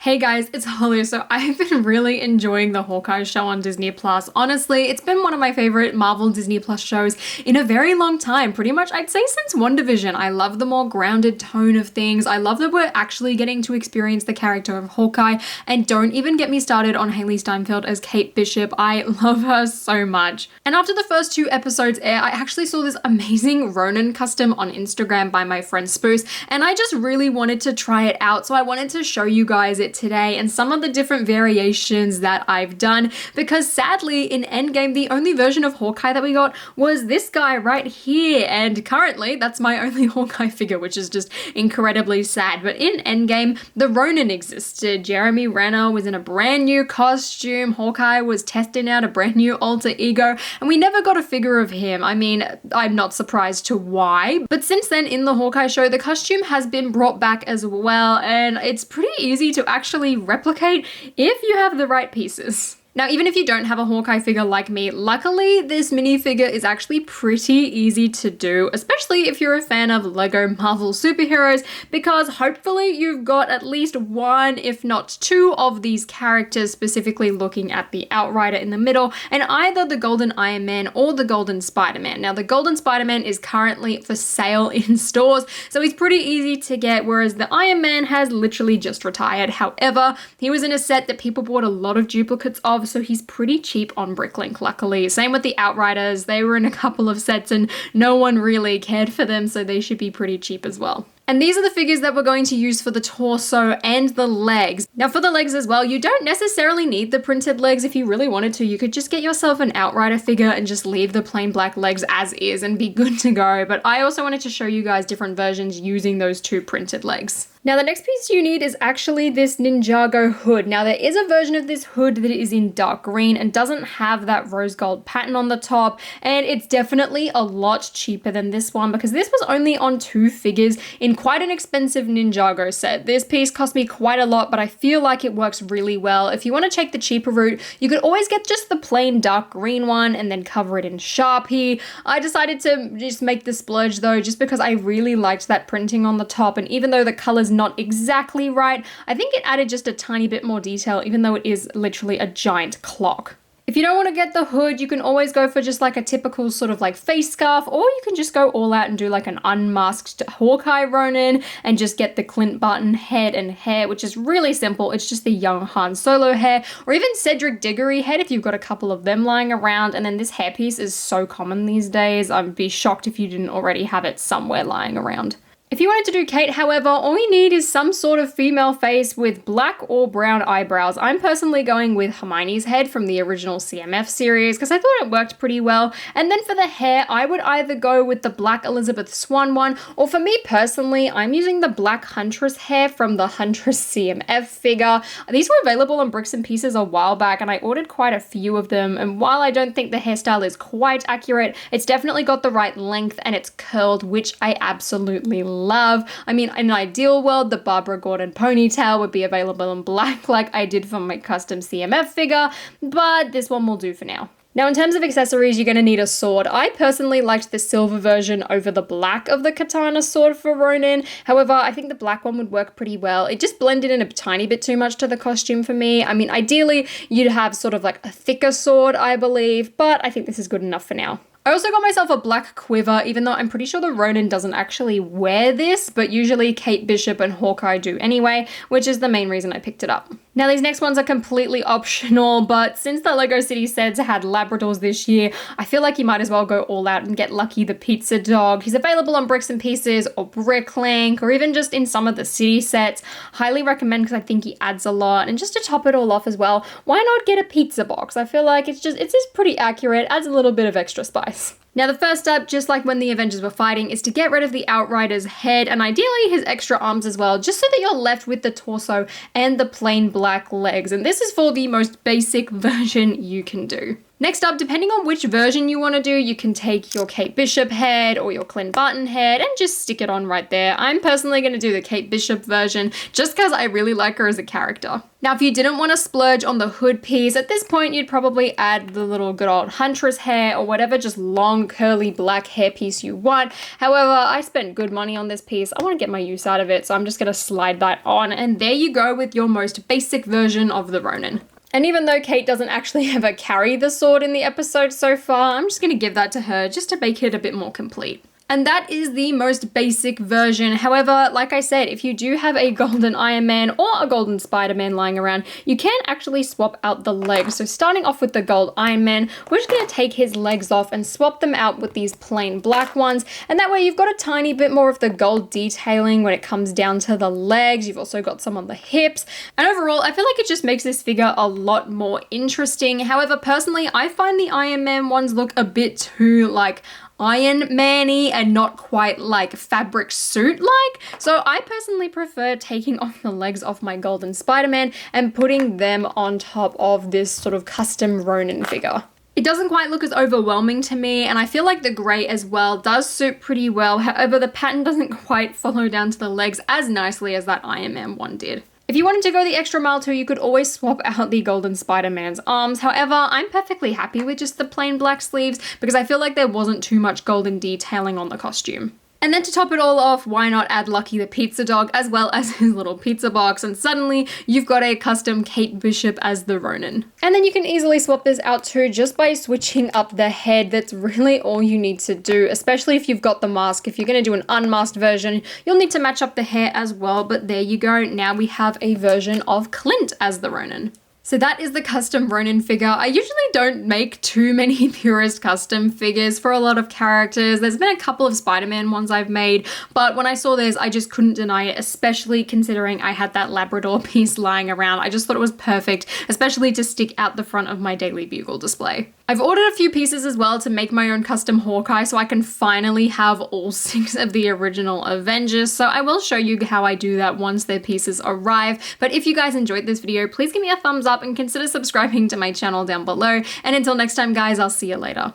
Hey guys, it's Holly. So I've been really enjoying the Hawkeye show on Disney Plus. Honestly, it's been one of my favorite Marvel Disney Plus shows in a very long time. Pretty much, I'd say since WandaVision. I love the more grounded tone of things. I love that we're actually getting to experience the character of Hawkeye. And don't even get me started on Hailee Steinfeld as Kate Bishop. I love her so much. And after the first 2 episodes air, I actually saw this amazing Ronin custom on Instagram by my friend Spoose, and I just really wanted to try it out. So I wanted to show you guys it today and some of the different variations that I've done, because sadly in Endgame the only version of Hawkeye that we got was this guy right here, and currently that's my only Hawkeye figure, which is just incredibly sad. But in Endgame the Ronin existed. Jeremy Renner was in a brand new costume, Hawkeye was testing out a brand new alter ego, and we never got a figure of him. I mean, I'm not surprised to why, but since then in the Hawkeye show the costume has been brought back as well, and it's pretty easy to actually replicate if you have the right pieces. Now, even if you don't have a Hawkeye figure like me, luckily this minifigure is actually pretty easy to do, especially if you're a fan of Lego Marvel superheroes, because hopefully you've got at least 1, if not 2 of these characters, specifically looking at the Outrider in the middle, and either the Golden Iron Man or the Golden Spider-Man. Now, the Golden Spider-Man is currently for sale in stores, so he's pretty easy to get, whereas the Iron Man has literally just retired. However, he was in a set that people bought a lot of duplicates of, so he's pretty cheap on Bricklink, luckily. Same with the Outriders. They were in a couple of sets and no one really cared for them, so they should be pretty cheap as well. And these are the figures that we're going to use for the torso and the legs. Now for the legs as well, you don't necessarily need the printed legs. If you really wanted to, you could just get yourself an Outrider figure and just leave the plain black legs as is and be good to go. But I also wanted to show you guys different versions using those 2 printed legs. Now the next piece you need is actually this Ninjago Hood. Now there is a version of this hood that is in dark green and doesn't have that rose gold pattern on the top, and it's definitely a lot cheaper than this one because this was only on 2 figures in quite an expensive Ninjago set. This piece cost me quite a lot, but I feel like it works really well. If you want to take the cheaper route, you could always get just the plain dark green one and then cover it in Sharpie. I decided to just make the splurge though, just because I really liked that printing on the top, and even though the color's not exactly right, I think it added just a tiny bit more detail, even though it is literally a giant clock. If you don't want to get the hood, you can always go for just like a typical sort of like face scarf, or you can just go all out and do like an unmasked Hawkeye Ronin and just get the Clint Barton head and hair, which is really simple. It's just the young Han Solo hair, or even Cedric Diggory head if you've got a couple of them lying around. And then this hairpiece is so common these days, I'd be shocked if you didn't already have it somewhere lying around. If you wanted to do Kate, however, all you need is some sort of female face with black or brown eyebrows. I'm personally going with Hermione's head from the original CMF series because I thought it worked pretty well. And then for the hair, I would either go with the black Elizabeth Swann one, or for me personally, I'm using the black Huntress hair from the Huntress CMF figure. These were available on Bricks and Pieces a while back, and I ordered quite a few of them. And while I don't think the hairstyle is quite accurate, it's definitely got the right length and it's curled, which I absolutely love. I mean, in an ideal world, the Barbara Gordon ponytail would be available in black like I did for my custom CMF figure, but this one will do for now. Now, in terms of accessories, you're going to need a sword. I personally liked the silver version over the black of the katana sword for Ronin. However, I think the black one would work pretty well. It just blended in a tiny bit too much to the costume for me. I mean, ideally, you'd have sort of like a thicker sword, I believe, but I think this is good enough for now. I also got myself a black quiver, even though I'm pretty sure the Ronin doesn't actually wear this, but usually Kate Bishop and Hawkeye do anyway, which is the main reason I picked it up. Now these next ones are completely optional, but since the Lego City sets had Labradors this year, I feel like you might as well go all out and get Lucky the pizza dog. He's available on Bricks and Pieces or Bricklink, or even just in some of the city sets. Highly recommend because I think he adds a lot. And just to top it all off as well, why not get a pizza box? I feel like it's just pretty accurate, adds a little bit of extra spice. Now the first step, just like when the Avengers were fighting, is to get rid of the Outrider's head and ideally his extra arms as well, just so that you're left with the torso and the plain black legs. And this is for the most basic version you can do. Next up, depending on which version you want to do, you can take your Kate Bishop head or your Clint Barton head and just stick it on right there. I'm personally going to do the Kate Bishop version just because I really like her as a character. Now, if you didn't want to splurge on the hood piece, at this point you'd probably add the little good old Huntress hair or whatever just long curly black hair piece you want. However, I spent good money on this piece. I want to get my use out of it, so I'm just going to slide that on, and there you go with your most basic version of the Ronin. And even though Kate doesn't actually ever carry the sword in the episode so far, I'm just going to give that to her just to make it a bit more complete. And that is the most basic version. However, like I said, if you do have a golden Iron Man or a golden Spider-Man lying around, you can actually swap out the legs. So starting off with the gold Iron Man, we're just going to take his legs off and swap them out with these plain black ones. And that way you've got a tiny bit more of the gold detailing when it comes down to the legs. You've also got some on the hips. And overall, I feel like it just makes this figure a lot more interesting. However, personally, I find the Iron Man ones look a bit too like Iron Man-y and not quite like fabric suit-like. So I personally prefer taking off the legs off my golden Spider-Man and putting them on top of this sort of custom Ronin figure. It doesn't quite look as overwhelming to me, and I feel like the grey as well does suit pretty well. However, the pattern doesn't quite follow down to the legs as nicely as that Iron Man one did. If you wanted to go the extra mile too, you could always swap out the golden Spider-Man's arms. However, I'm perfectly happy with just the plain black sleeves because I feel like there wasn't too much golden detailing on the costume. And then to top it all off, why not add Lucky the pizza dog as well as his little pizza box, and suddenly you've got a custom Kate Bishop as the Ronin. And then you can easily swap this out too just by switching up the head. That's really all you need to do, especially if you've got the mask. If you're going to do an unmasked version, you'll need to match up the hair as well, but there you go. Now we have a version of Clint as the Ronin. So that is the custom Ronin figure. I usually don't make too many Purist custom figures for a lot of characters. There's been a couple of Spider-Man ones I've made, but when I saw this, I just couldn't deny it, especially considering I had that Labrador piece lying around. I just thought it was perfect, especially to stick out the front of my Daily Bugle display. I've ordered a few pieces as well to make my own custom Hawkeye so I can finally have all 6 of the original Avengers, so I will show you how I do that once their pieces arrive. But if you guys enjoyed this video, please give me a thumbs up and consider subscribing to my channel down below. And until next time guys, I'll see you later.